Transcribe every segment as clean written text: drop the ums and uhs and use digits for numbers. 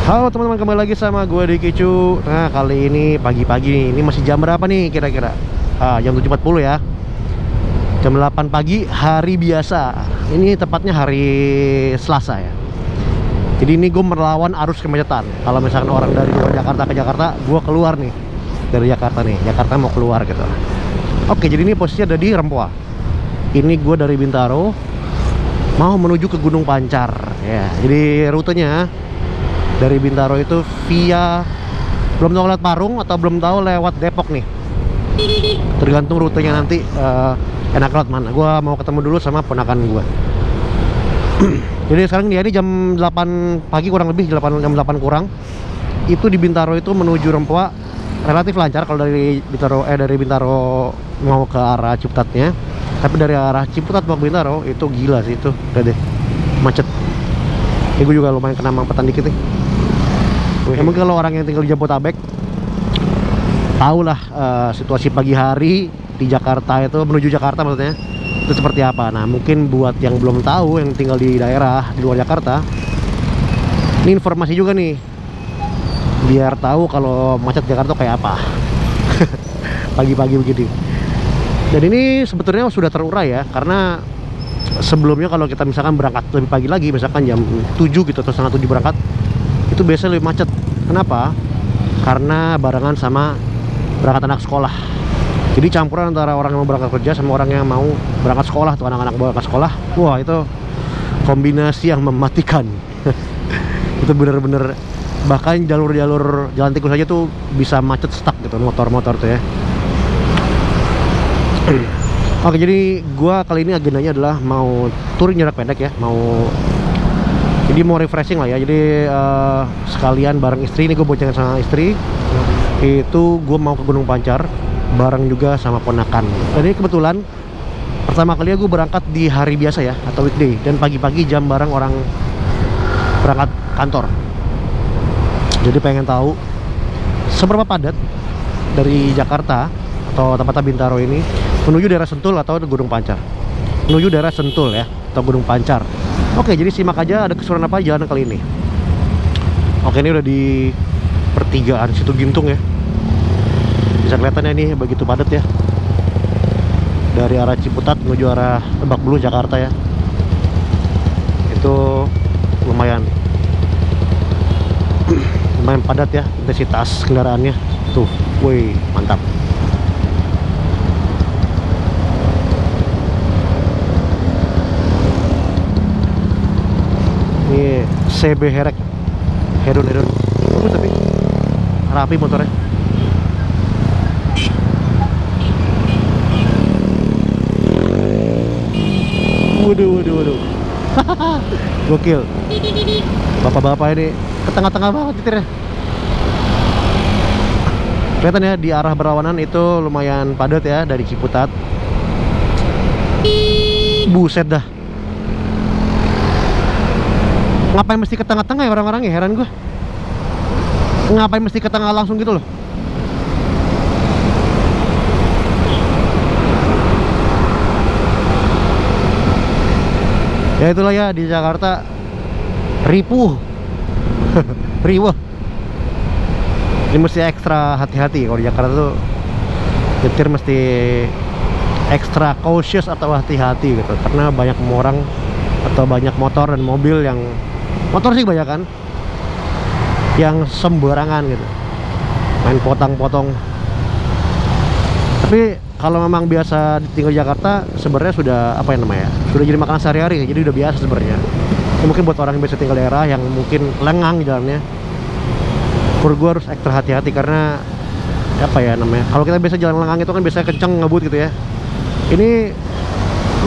Halo teman-teman, kembali lagi sama gue di Kicu. Nah, kali ini pagi-pagi nih. Ini masih jam berapa nih kira-kira? Jam 7.40 ya. Jam 8 pagi hari biasa. Ini tepatnya hari Selasa ya. Jadi ini gue melawan arus kemacetan. Kalau misalkan orang dari luar Jakarta ke Jakarta, gue keluar nih dari Jakarta nih. Jakarta mau keluar gitu. Oke, jadi ini posisinya ada di Rempoa. Ini gue dari Bintaro mau menuju ke Gunung Pancar ya. Jadi rutenya dari Bintaro itu via, belum tahu lewat Parung atau belum tahu lewat Depok nih, tergantung rutenya nanti enak lewat mana. Gua mau ketemu dulu sama ponakan gua. Jadi sekarang dia ini jam 8 pagi kurang lebih, jam 8 kurang. Itu di Bintaro itu menuju Rempoa relatif lancar kalau dari Bintaro mau ke arah Ciputatnya. Tapi dari arah Ciputat mau ke Bintaro itu gila sih, itu udah deh macet. Ini gue juga lumayan kena mampatan dikit nih. Emang kalau orang yang tinggal di Jabodetabek tahulah situasi pagi hari di Jakarta itu, menuju Jakarta maksudnya, itu seperti apa. Nah, mungkin buat yang belum tahu, yang tinggal di daerah di luar Jakarta, ini informasi juga nih, biar tahu kalau macet Jakarta kayak apa. Pagi-pagi begini. Dan ini sebetulnya sudah terurai ya, karena sebelumnya kalau kita misalkan berangkat lebih pagi lagi, misalkan jam 7 gitu atau setengah 7 berangkat, itu biasanya lebih macet. Kenapa? Karena barengan sama berangkat anak sekolah. Jadi campuran antara orang yang mau berangkat kerja sama orang yang mau berangkat sekolah tuh, anak-anak berangkat sekolah. Wah, itu kombinasi yang mematikan. Itu bener-bener, bahkan jalur-jalur jalan tikus aja tuh bisa macet, stuck gitu, motor-motor tuh ya. Oke, jadi gua kali ini agendanya adalah mau touring jarak pendek ya, jadi mau refreshing lah ya. Jadi sekalian bareng istri, ini gue boncengin sama istri. Itu gue mau ke Gunung Pancar bareng juga sama ponakan. Dan ini kebetulan pertama kali gue berangkat di hari biasa ya, atau weekday, dan pagi-pagi jam bareng orang berangkat kantor. Jadi pengen tahu seberapa padat dari Jakarta atau tempatnya Bintaro ini menuju daerah Sentul atau Gunung Pancar. Menuju daerah Sentul ya, atau Gunung Pancar. Oke, jadi simak aja ada keseruan apa jalan kali ini. Oke, ini udah di pertigaan Situ Gintung ya. Bisa kelihatan ya, ini begitu padat ya. Dari arah Ciputat menuju arah Lebak Bulus Jakarta ya. Itu lumayan padat ya, intensitas kendaraannya. Tuh, woi, mantap. Ini CB Herek, hedon bagus tapi rapi motornya. Waduh. Gokil. Bapak-bapak ini ke tengah-tengah banget nyetirnya. Kelihatan ya, di arah Berawanan itu lumayan padat ya, dari Ciputat. Buset dah. Ngapain mesti ke tengah-tengah ya orang-orang ya, heran gue. Ngapain mesti ke tengah langsung gitu loh. Ya itulah ya, di Jakarta ripuh. Riwah. Ini mesti ekstra hati-hati kalau di Jakarta tuh. Nyetir mesti ekstra cautious atau hati-hati gitu, karena banyak orang atau banyak motor dan mobil yang, motor sih banyak kan, yang sembarangan gitu, main potong-potong. Tapi kalau memang biasa tinggal di Jakarta, sebenarnya sudah apa yang namanya, sudah jadi makanan sehari-hari, jadi udah biasa sebenarnya. Mungkin buat orang yang biasa tinggal daerah yang mungkin lengang jalannya, menurut gue harus ekstra hati-hati, karena apa ya namanya, kalau kita biasa jalan lengang itu kan biasanya kenceng, ngebut gitu ya. Ini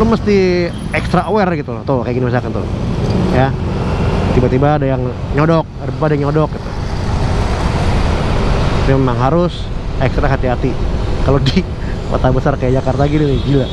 lu mesti extra aware gitu loh. Tuh kayak gini misalkan tuh ya, tiba-tiba ada yang nyodok, ada yang nyodok gitu. Jadi memang harus ekstra hati-hati kalau di kota besar kayak Jakarta gini nih, gila.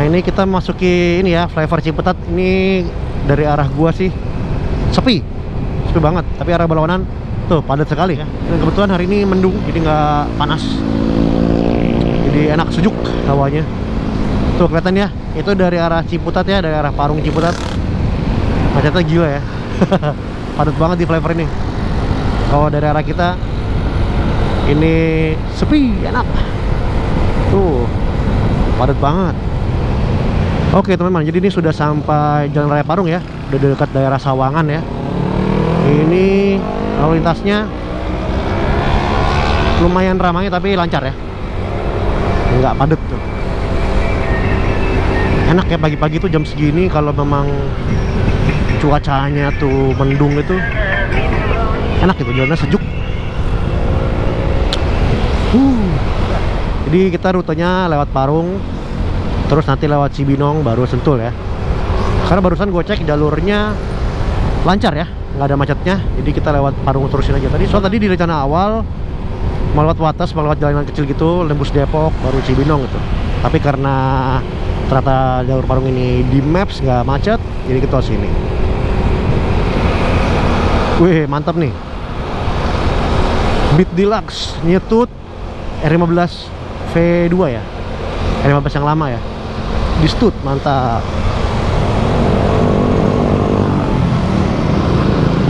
Nah ini kita masuki ini ya, flyover Ciputat. Ini dari arah gua sih sepi banget, tapi arah berlawanan tuh padat sekali ya. Dan kebetulan hari ini mendung, jadi nggak panas, jadi enak, sejuk hawanya. Tuh kelihatan ya, itu dari arah Ciputat ya, dari arah Parung Ciputat. Macetnya gila ya. Padat banget di flyover ini. Kalau dari arah kita ini sepi, enak. Tuh padat banget. Oke teman-teman, jadi ini sudah sampai Jalan Raya Parung ya, udah dekat daerah Sawangan ya. Ini lalu lintasnya lumayan ramai tapi lancar ya, nggak padat tuh. Enak ya pagi-pagi tuh jam segini, kalau memang cuacanya tuh mendung itu enak gitu, jalannya sejuk. Jadi kita rutenya lewat Parung, terus nanti lewat Cibinong baru Sentul ya. Karena barusan gue cek jalurnya lancar ya, nggak ada macetnya. Jadi kita lewat Parung terusin aja tadi. Soal tadi di rencana awal mau lewat Wates, mau lewat jalanan kecil gitu, nembus Depok baru Cibinong gitu. Tapi karena ternyata jalur Parung ini di Maps nggak macet, jadi kita sini. Wih mantap nih, Beat Deluxe nyetut R15 V2 ya, R15 yang lama ya, di stud, mantap.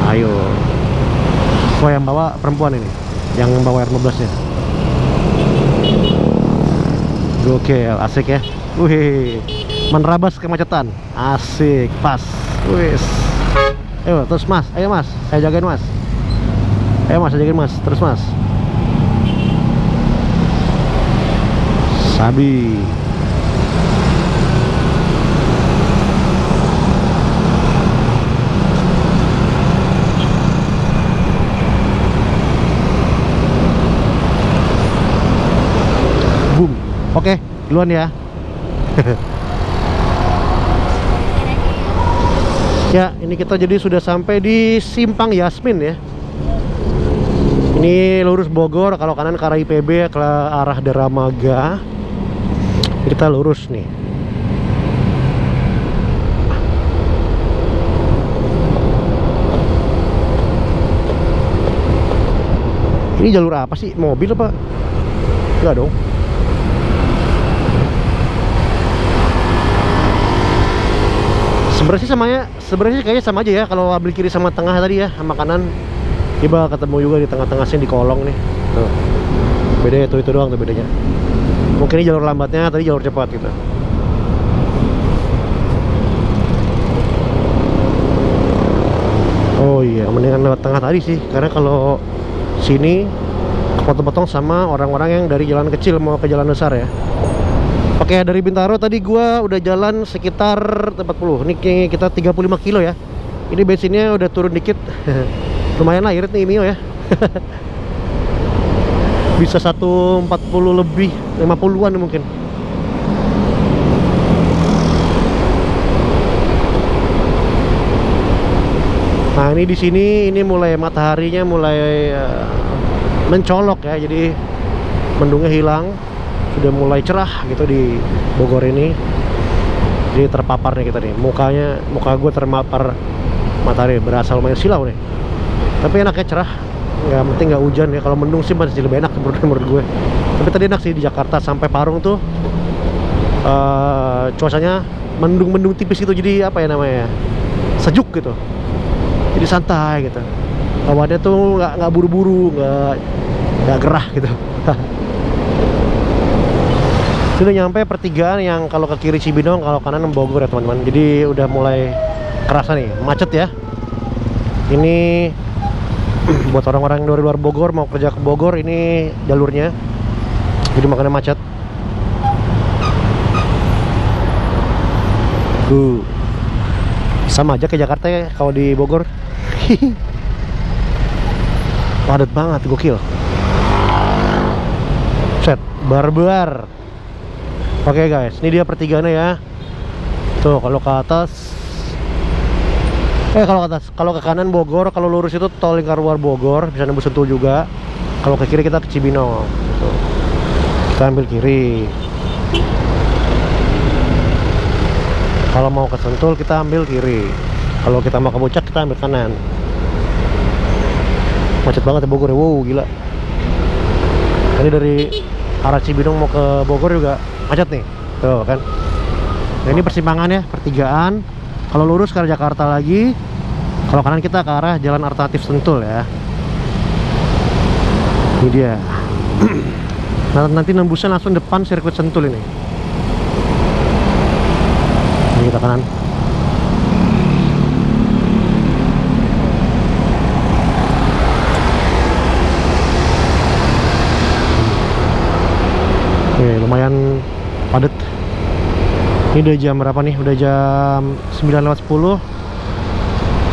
Ayo. Wah yang bawa perempuan ini, yang bawa R15 nya. Gokil, asik ya. Wih, menerabas kemacetan, asik, pas. Wis. Ayo terus mas, ayo mas, saya jagain mas. Ayo mas, saya jagain mas, terus mas. Sabi. Boom. Oke, duluan ya. Ya, ini kita jadi sudah sampai di Simpang Yasmin ya. Ini lurus Bogor, kalau kanan ke arah IPB, ke arah Deramaga. Kita lurus nih. Ini jalur apa sih? Mobil apa? Enggak dong. Sebenarnya kayaknya sama aja ya, kalau ambil kiri sama tengah tadi ya, sama kanan. Tiba ketemu juga di tengah-tengah sini, di kolong nih. Tuh. Beda itu doang tuh bedanya. Mungkin ini jalur lambatnya, tadi jalur cepat gitu. Oh iya, mendingan lewat tengah tadi sih, karena kalau sini kepotong-potong sama orang-orang yang dari jalan kecil mau ke jalan besar ya. Oke, dari Bintaro tadi gua udah jalan sekitar 40. Ini kita 35 kilo ya. Ini bensinnya udah turun dikit. Lumayan lah irit nih Mio ya. Bisa 140 lebih, 50-an mungkin. Nah, ini di sini ini mulai mataharinya mulai mencolok ya. Jadi mendungnya hilang, sudah mulai cerah gitu di Bogor ini. Jadi terpapar nih kita nih. Muka gue terpapar matahari, berasa lumayan silau nih. Tapi enaknya cerah. Nggak penting nggak hujan ya. Kalau mendung sih masih lebih enak menurut gue. Tapi tadi enak sih di Jakarta sampai Parung tuh cuacanya mendung tipis gitu. Jadi apa ya namanya, sejuk gitu. Jadi santai gitu. Awannya tuh nggak buru-buru, nggak gerah gitu. Sudah nyampe pertigaan yang kalau ke kiri Cibinong, kalau kanan Bogor ya teman-teman. Jadi udah mulai kerasa nih macet ya. Ini buat orang-orang dari luar Bogor mau kerja ke Bogor, ini jalurnya. Jadi makanya macet. Sama aja ke Jakarta ya kalau di Bogor. Padat banget, gokil. Set, barbar. Oke guys, ini dia pertigaannya ya. Tuh kalau ke atas, kalau ke kanan Bogor, kalau lurus itu tol lingkar luar Bogor, bisa nembus Sentul juga. Kalau ke kiri kita ke Cibinong. Tuh. Kita ambil kiri. Kalau mau ke Sentul kita ambil kiri, kalau kita mau ke Puncak kita ambil kanan. Macet banget ya Bogor ya, wow gila. Tadi dari arah Cibinong mau ke Bogor juga macet nih, tuh kan. Nah, ini persimpangan ya, pertigaan. Kalau lurus ke arah Jakarta lagi, kalau kanan kita ke arah jalan alternatif Sentul ya. Ini dia. Nah, nanti nembusnya langsung depan sirkuit Sentul ini. Ini kita kanan. Oke, lumayan padat. Ini udah jam berapa nih? Udah jam 9:10.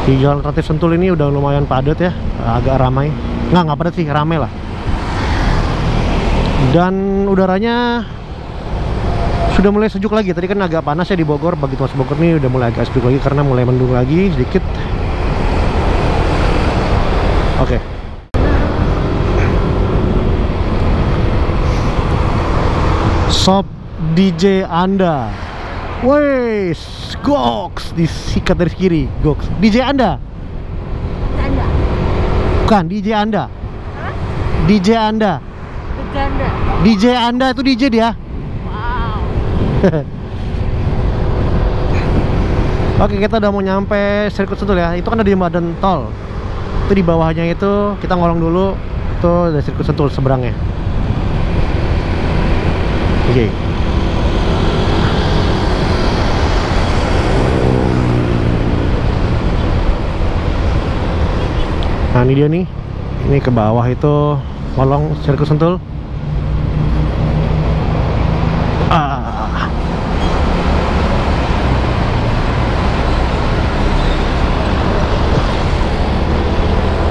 Di jalan alternatif Sentul ini udah lumayan padat ya, agak ramai. Nggak padat sih, ramai lah. Dan udaranya sudah mulai sejuk lagi. Tadi kan agak panas ya di Bogor. Begitu masuk Bogor nih udah mulai agak sejuk lagi karena mulai mendung lagi sedikit. Oke. Shop DJ Anda. Woi, Gox disikat dari kiri. Gox. DJ Anda. Anda. Bukan DJ Anda. Hah? DJ Anda. Anda. DJ Anda itu DJ dia. Wow. Oke, kita udah mau nyampe sirkuit Sentul ya. Itu kan ada di badan tol. Itu di bawahnya itu kita ngolong dulu. Itu ada sirkuit Sentul seberangnya. Oke. Nah, ini dia nih. Ini ke bawah itu ngolong sirkuit Sentul.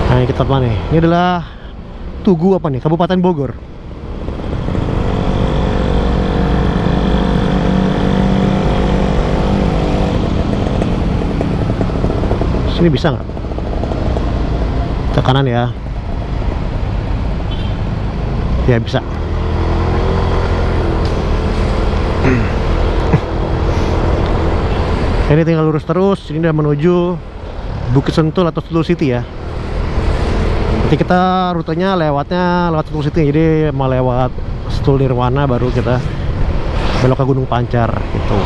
Nah, ini kita apa nih? Ini adalah Tugu apa nih? Kabupaten Bogor. Sini bisa nggak? Ke kanan ya. Ya bisa. Ini tinggal lurus terus. Ini udah menuju Bukit Sentul atau Sentul City ya. Nanti kita rutenya lewatnya lewat Sentul City. Jadi mau lewat Sentul Nirwana baru kita belok ke Gunung Pancar gitu.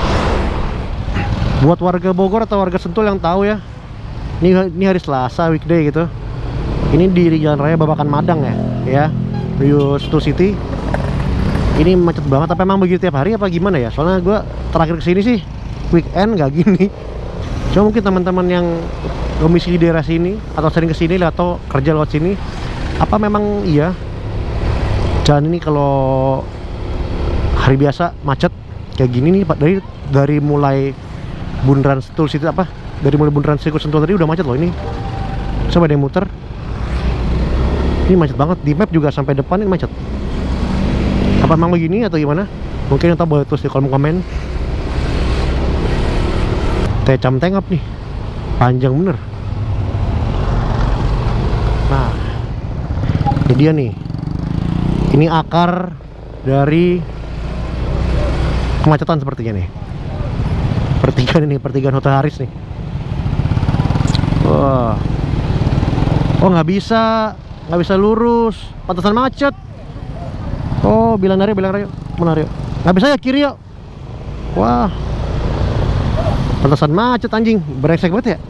Buat warga Bogor atau warga Sentul yang tahu ya, ini hari Selasa weekday gitu. Ini di Jalan Raya Babakan Madang ya, menuju Sentul City. Ini macet banget. Apa emang begitu tiap hari apa gimana ya? Soalnya gue terakhir kesini sih weekend nggak gini. Cuma mungkin teman-teman yang domisili daerah sini atau sering kesini atau kerja lewat sini, apa memang iya jalan ini kalau hari biasa macet kayak gini nih Pak? Dari mulai bundaran Sentul City apa? Dari mulai bundaran sirkuit Sentul tadi udah macet loh ini. Coba ada yang muter. Ini macet banget, di map juga sampai depan ini macet. Apa memang begini atau gimana? Mungkin yang tahu boleh tulis di kolom komen. Tecam tengap nih, panjang bener. Nah, ini dia nih. Ini akar dari kemacetan sepertinya nih. Pertigaan Hotel Haris nih. Wah. Oh, nggak bisa lurus, pantesan macet. Oh, bilang dari mana yuk? Nggak bisa ya, kiri yuk. Wah, pantesan macet anjing, brengsek banget ya.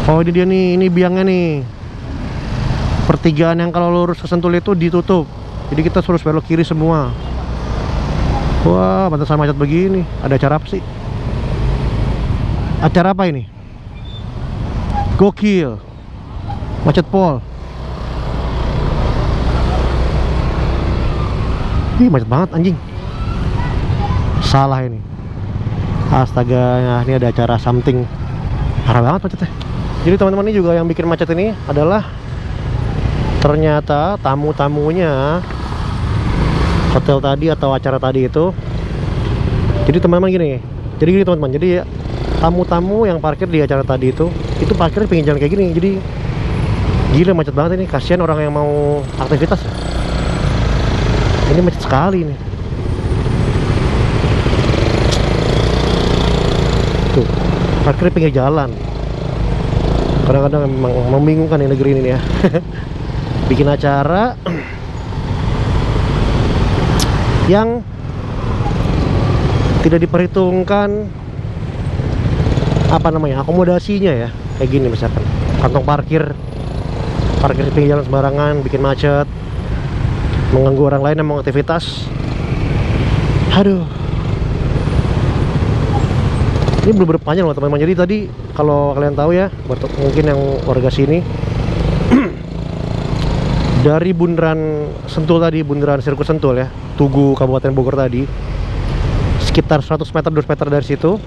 Oh, ini dia nih, ini biangnya nih. Pertigaan yang kalau lurus ke Sentul itu ditutup. Jadi kita harus belok kiri semua. Wah, pantesan macet begini. Ada acara apa sih? Acara apa ini? Gokil. Macet pol. Ih, macet banget anjing. Salah ini. Astaga, nah, ini ada acara something. Parah banget macetnya. Jadi teman-teman ini juga yang bikin macet ini adalah ternyata tamu-tamunya hotel tadi atau acara tadi itu. Jadi teman-teman gini. Jadi gini teman-teman. Jadi ya, tamu-tamu yang parkir di acara tadi itu parkirnya pinggir jalan kayak gini. Jadi gila macet banget ini. Kasihan orang yang mau aktivitas. Ini macet sekali nih. parkir di pinggir jalan. Kadang-kadang memang membingungkan nih negeri ini ya. Bikin acara yang tidak diperhitungkan apa namanya, akomodasinya ya. Kayak gini misalkan kantong parkir di pinggir jalan sembarangan, bikin macet, mengganggu orang lain yang mau aktivitas. Aduh, ini belum berpanjang loh teman-teman. Jadi tadi kalau kalian tahu ya, mungkin yang warga sini dari bundaran Sentul tadi, bundaran Sirkus Sentul ya, Tugu Kabupaten Bogor tadi, sekitar 100 meter 200 meter dari situ,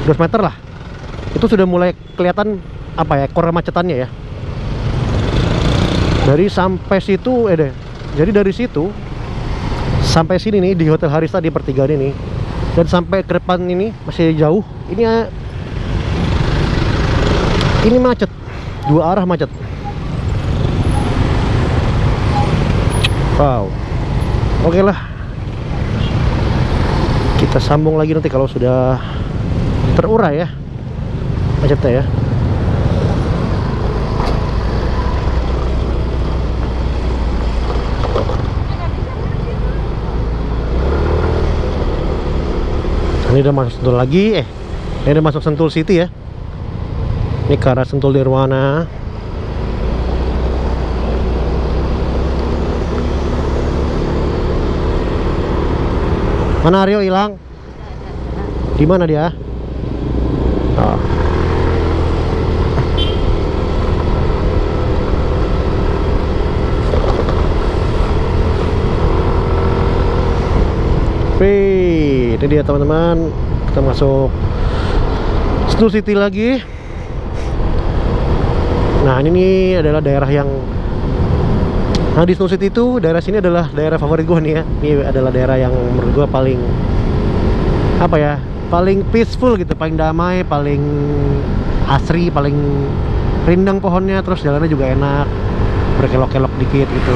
200 meter lah, itu sudah mulai kelihatan apa ya, kemacetannya ya. Dari sampai situ jadi dari situ sampai sini nih di Hotel Harista di pertigaan ini, dan sampai ke depan ini masih jauh. Ini macet, dua arah macet. Wow. Oke lah, kita sambung lagi nanti kalau sudah terurai ya macetnya ya. Ini udah masuk Sentul lagi, ini udah masuk Sentul City ya. Ini ke arah Sentul Nirwana. Mana Aryo hilang? Di mana dia? Oh. Wih, ini dia teman-teman. Kita masuk Sentul City lagi. Nah, ini adalah daerah yang di Sentul City itu, daerah sini adalah daerah favorit gue nih ya. Ini adalah daerah yang menurut gue paling apa ya, paling peaceful gitu, paling damai, paling asri, paling rindang pohonnya, terus jalannya juga enak, berkelok-kelok dikit gitu.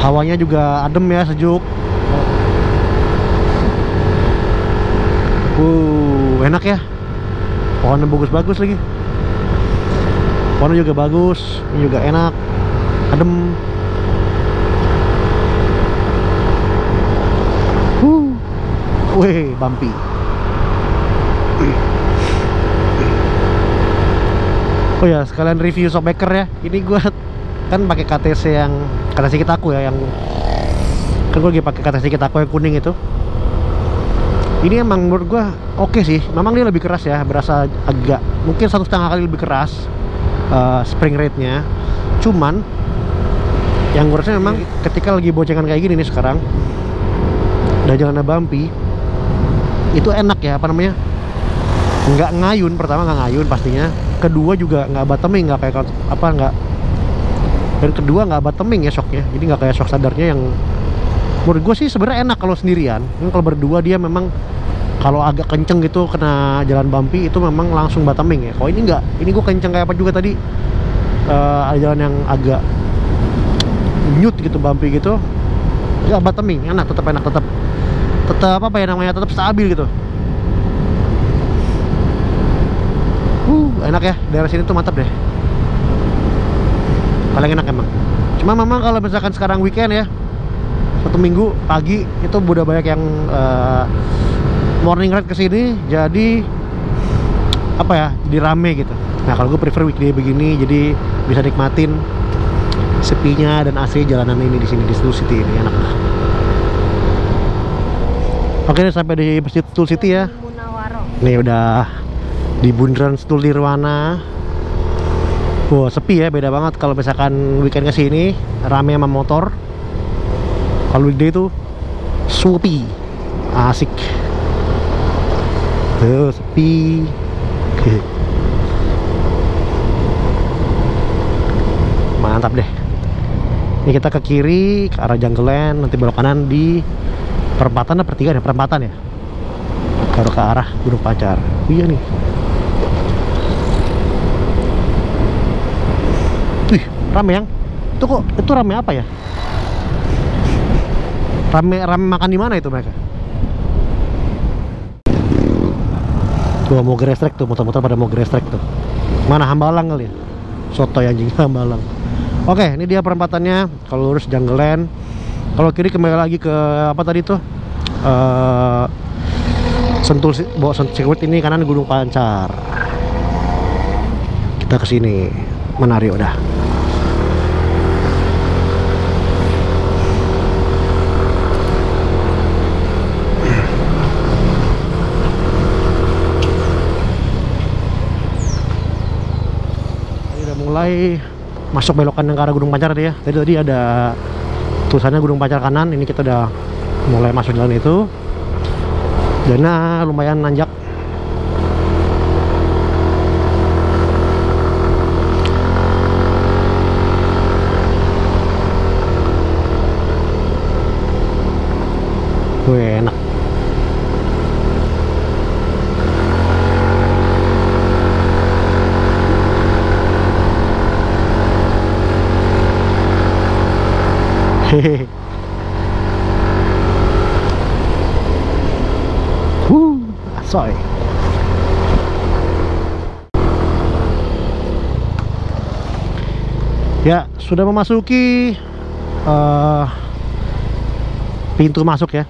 Hawanya juga adem ya, sejuk. Enak ya. Pohonnya bagus-bagus lagi. Pohonnya juga bagus, ini juga enak, adem. Wih, bumpy. Oh ya, sekalian review Shopbacker ya. Ini gua kan pakai KTC yang KTC Kitaku ya, yang kan gue lagi pakai KTC Kitaku yang kuning itu. Ini emang menurut gue oke sih. Memang dia lebih keras ya, berasa agak mungkin 1,5 kali lebih keras spring rate-nya. Cuman yang gue rasa memang ketika lagi boncengan kayak gini nih sekarang, udah jalannya bumpy, itu enak ya, apa namanya, nggak ngayun. Pertama nggak ngayun pastinya, kedua juga nggak bottoming, nggak kayak apa, nggak, dan kedua nggak bottoming ya shocknya. Jadi nggak kayak shock sadarnya yang menurut gue sih sebenarnya enak kalau sendirian. Kalau berdua dia memang kalau agak kenceng gitu kena jalan bumpy itu memang langsung bottoming ya. Kalau ini enggak, ini gue kenceng kayak apa juga tadi, ada jalan yang agak nyut gitu, bumpy gitu, ya bottoming, enak, tetap enak, tetap apa ya namanya, tetap stabil gitu. Enak ya, daerah sini tuh mantap deh, paling enak emang. Cuma memang kalau misalkan sekarang weekend ya, satu minggu pagi itu udah banyak yang morning ride kesini, jadi apa ya, jadi rame gitu. Nah kalau gue prefer weekday begini, jadi bisa nikmatin sepinya dan asli jalanan ini di sini di Sentul City ini, enak lah. Oke, sampai di Sentul City ya. Nih udah di bundaran Sentul Nirwana. Wah, sepi ya, beda banget kalau misalkan weekend kesini rame sama motor. Kalau weekday tuh sepi, asik. Sepi. Mantap deh. Ini kita ke kiri ke arah Jangkelen, nanti belok kanan di perempatan atau pertigaan ya, perempatan ya, baru ke arah Gunung Pacar. Iya nih. Wih, rame yang itu, kok itu rame apa ya? Rame makan di mana itu mereka? Gua mau gerestrek tuh, motor-motor pada mau gerestrek tuh. Mana Hambalang kali ya? Sotoy anjing Hambalang. Oke, ini dia perempatannya. Kalau lurus Jungle Land. Kalau kiri kembali lagi ke apa tadi tuh? Sentul bawa sirkuit, ini kanan Gunung Pancar. Kita ke sini. Menarik udah. Mulai masuk belokan yang ke arah Gunung Pancar tadi ya. Tadi ada tulisannya Gunung Pancar kanan. Ini kita udah mulai masuk jalan itu. Jalannya lumayan nanjak. Wih, enak. Hehehe. Asoy. Ya, sudah memasuki pintu masuk ya.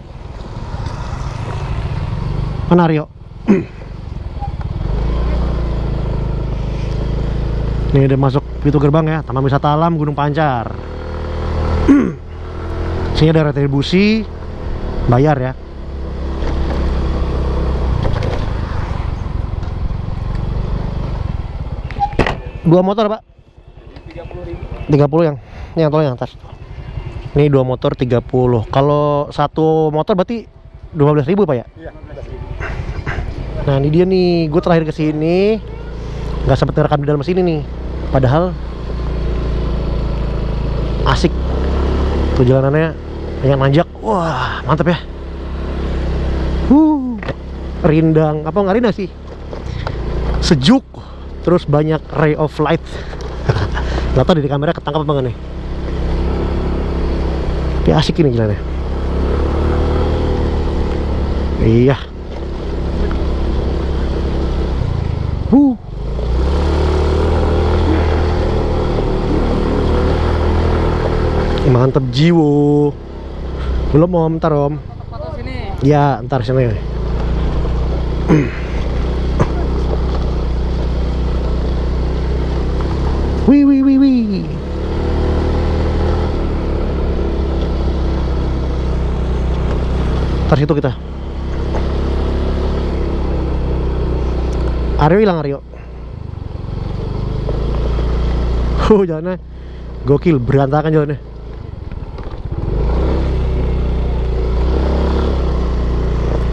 Mana Rio? Ini udah masuk pintu gerbang ya, Taman Wisata Alam Gunung Pancar. Sini ada retribusi, bayar ya. Dua motor Pak? 30 yang tolong yang atas. Ini dua motor 30. Kalau satu motor berarti 12.000 Pak ya? Iya, 12.000. Nah ini dia nih, gue terakhir kesini nggak sempet ngerekam di dalam sini nih. Padahal asik tuh jalanannya, yang nanjak. Wah mantap ya. Rindang, apa nggak rindang sih, sejuk, terus banyak ray of light. Nggak tahu di kamera ketangkap apa nggak nih, tapi asik ini jalannya. Iya. Mantep jiwo. Belum om, ntar om. Foto sini. Ya, ntar sini. Wih. Ntar situ kita. Aryo hilang Aryo. Jalannya gokil, berantakan jalannya.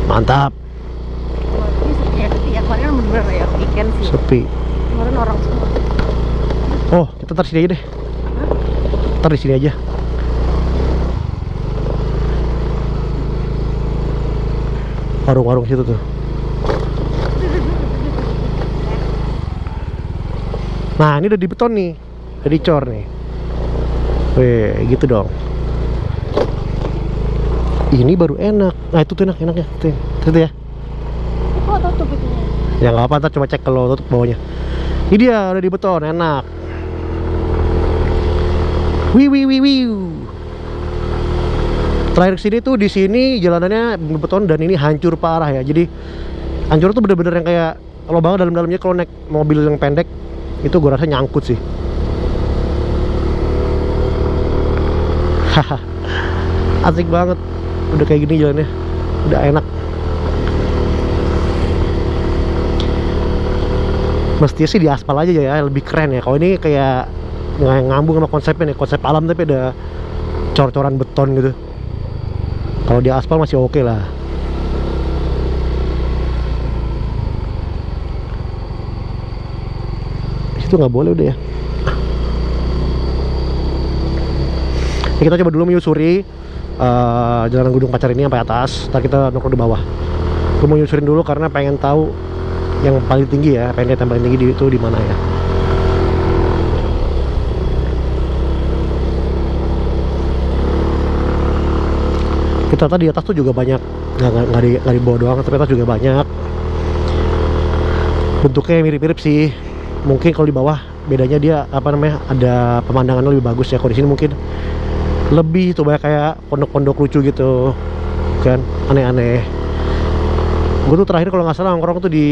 Mantap. Ini sepi ya, kemarin bener ya weekend sih. Sepi. Kemarin orang semua. Oh, kita taruh sini aja deh. Ntar di sini aja. Warung-warung situ tuh. Nah, ini udah di beton nih. Udah dicor nih. Weh, gitu dong. Ini baru enak. Nah, itu tuh enaknya. Itu ya. Kok tutup itunya? Ya nggak apa, ntar coba cek kalau tutup bawahnya. Ini dia udah di beton, enak. Wih. Terakhir kesini tuh di sini jalanannya beton dan ini hancur parah ya. Jadi hancur tuh bener-bener yang kayak lubang dalam-dalamnya. Kalau naik mobil yang pendek itu gue rasa nyangkut sih. Haha, asik banget. Udah kayak gini jalannya, udah enak. Mestinya sih di aspal aja ya, lebih keren ya. Kalau ini kayak ngambung sama konsepnya nih, konsep alam tapi ada cor-coran beton gitu. Kalau di aspal masih oke lah. Itu nggak boleh udah ya. Kita coba dulu menyusuri jalanan Gunung Pancar ini sampai atas. Ntar kita nongkrong di bawah. Gue mau nyusurin dulu karena pengen tahu yang paling tinggi ya, pengen lihat yang paling tinggi itu di mana ya. Kita tadi di atas tuh juga banyak, nggak di bawah doang, tapi atas juga banyak. Bentuknya mirip-mirip sih. Mungkin kalau di bawah bedanya dia apa namanya, ada pemandangannya lebih bagus ya. Kalau di sini mungkin lebih tuh banyak kayak pondok-pondok lucu gitu kan, aneh-aneh. Gue tuh terakhir kalau nggak salah nongkrong tuh di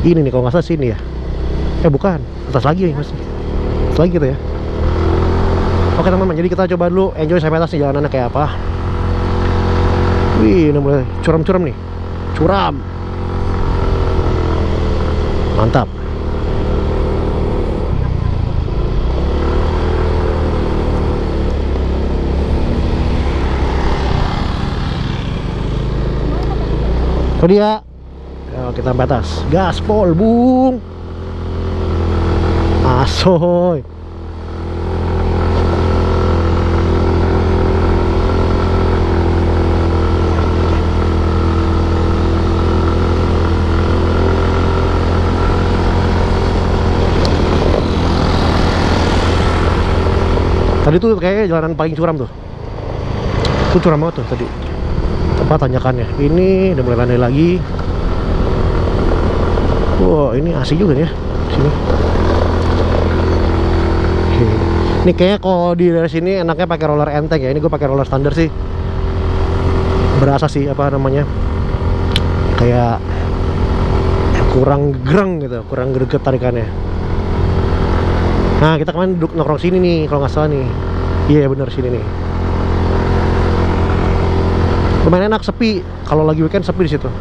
ini nih, kalau nggak salah sini ya. Bukan, atas lagi ya, masih atas lagi gitu ya. Oke teman-teman, jadi kita coba dulu enjoy sampai atas nih, jalanannya kayak apa. Wih, udah mulai curam-curam nih, curam, mantap. Itu dia. Kita sampai atas, gaspol bung, asoy. Tadi tuh kayaknya jalanan paling curam tuh. Itu curam banget tuh tadi. Apa tanjakannya? Ini udah mulai landai lagi. Wow, ini asik juga nih ya sini. Ini kayaknya kalau di daerah sini enaknya pakai roller enteng ya. Ini gue pakai roller standar sih. Berasa sih apa namanya? Kayak kurang gereng gitu, kurang greget tarikannya. Nah, kita kemarin duduk nongkrong sini nih, kalau nggak salah nih. Iya, bener sini nih. Lumayan enak, sepi. Kalau lagi weekend sepi di situ.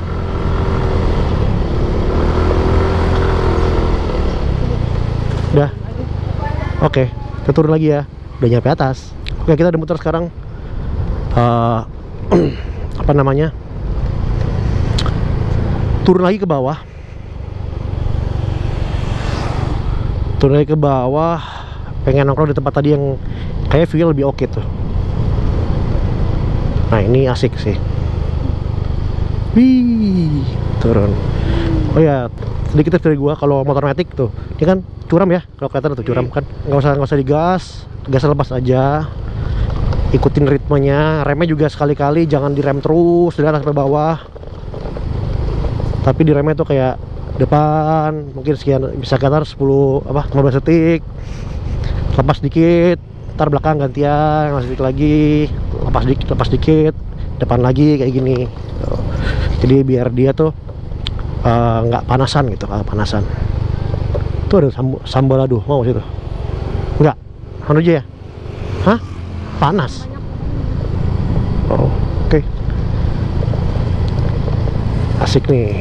Udah. Oke, kita turun lagi ya. Udah nyampe atas. Oke, kita udah muter sekarang. Apa namanya? Turun lagi ke bawah. Turun lagi ke bawah, pengen nongkrong di tempat tadi yang kayak view lebih oke tuh. Nah, ini asik sih. Wih, turun. Oh ya, sedikit dari gua, kalau motor matic tuh, dia kan curam ya, kalau kelihatan tuh curam kan. Nggak usah digas, gasnya lepas aja. Ikutin ritmenya, remnya juga sekali-kali jangan direm terus dari atas sampai bawah. Tapi diremnya tuh kayak depan mungkin sekian, bisa sekitar 15 detik, lepas dikit, ntar belakang gantian, lepas dikit lagi, lepas dikit, depan lagi kayak gini. Jadi biar dia tuh nggak panasan gitu, nggak panasan. Tuh ada sambalado, mau situ? Enggak, anu aja ya? Hah? Panas? Oh, oke. Asik nih.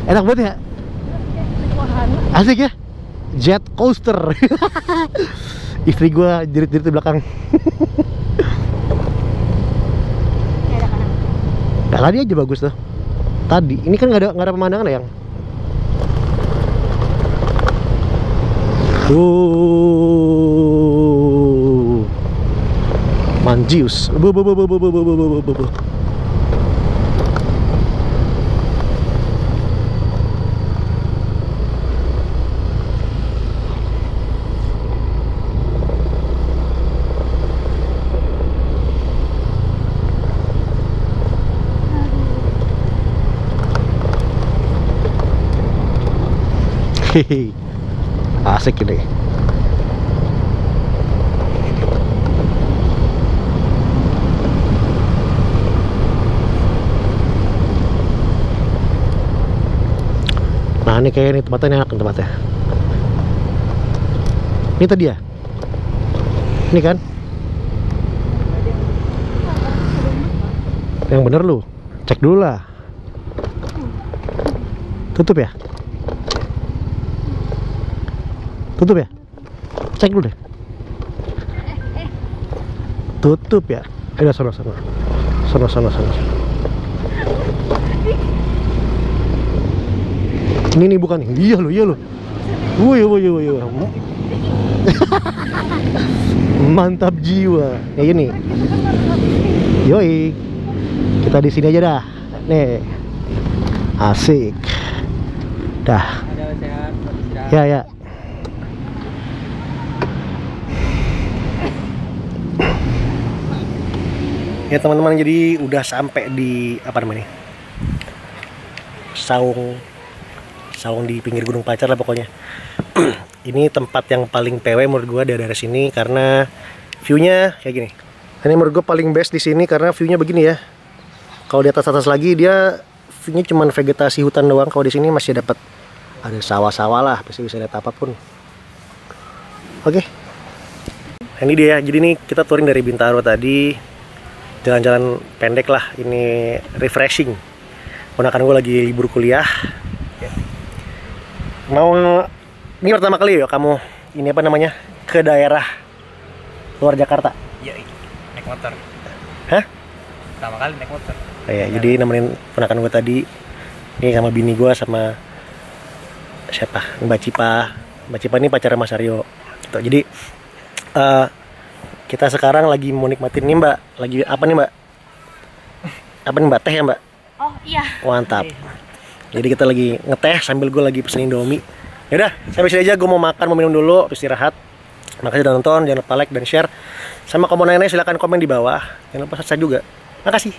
Enak banget ya, asik ya, jet coaster. Istri gua jerit-jerit di belakang. Nah, tadi aja bagus tuh. Tadi ini kan nggak ada pemandangan ya, yang manjius. Hehehe, asik ini. Nah, ini kayak ini tempatnya enak, tempatnya. Ini tadi ya? Ini kan? Yang bener lu, cek dulu lah. Tutup ya? Tutup ya? Cek dulu deh. Tutup ya? Ayo sana. Ini nih bukan nih. Iya lo. Woi. Mantap jiwa. Ya ini. Yoi. Kita di sini aja dah. Nih. Asik. Dah. Ya. Ya teman-teman, jadi udah sampai di apa namanya? Saung di pinggir Gunung Pacar lah pokoknya. Ini tempat yang paling PW menurut gua dari sini karena view-nya kayak gini. Ini menurut gua paling best di sini karena view-nya begini ya. Kalau di atas lagi dia view-nya cuman vegetasi hutan doang. Kalau di sini masih dapat ada sawah-sawah lah, pasti bisa lihat apapun. Oke. Nah, ini dia. Jadi nih kita touring dari Bintaro tadi, jalan-jalan pendek lah. Ini refreshing. Ponakan gue lagi libur kuliah. Mau ini pertama kali ya kamu ini apa namanya ke daerah luar Jakarta? Iya, naik motor. Hah? Pertama kali naik motor. Ya, jadi nemenin ponakan gue tadi. Ini sama bini gue sama siapa? Mbak Cipa. Mbak Cipa ini pacar Mas Aryo. Gitu. Jadi kita sekarang lagi mau nikmatin nih Mbak. Lagi apa nih Mbak? Apa nih Mbak? Teh ya Mbak? Oh iya. Mantap. Jadi kita lagi ngeteh sambil gue lagi pesen Indomie. Yaudah, sampai sini aja. Gue mau makan, mau minum dulu, istirahat. Makasih udah nonton, jangan lupa like dan share. Sama kalau mau nanya silahkan komen di bawah. Jangan lupa subscribe juga. Makasih.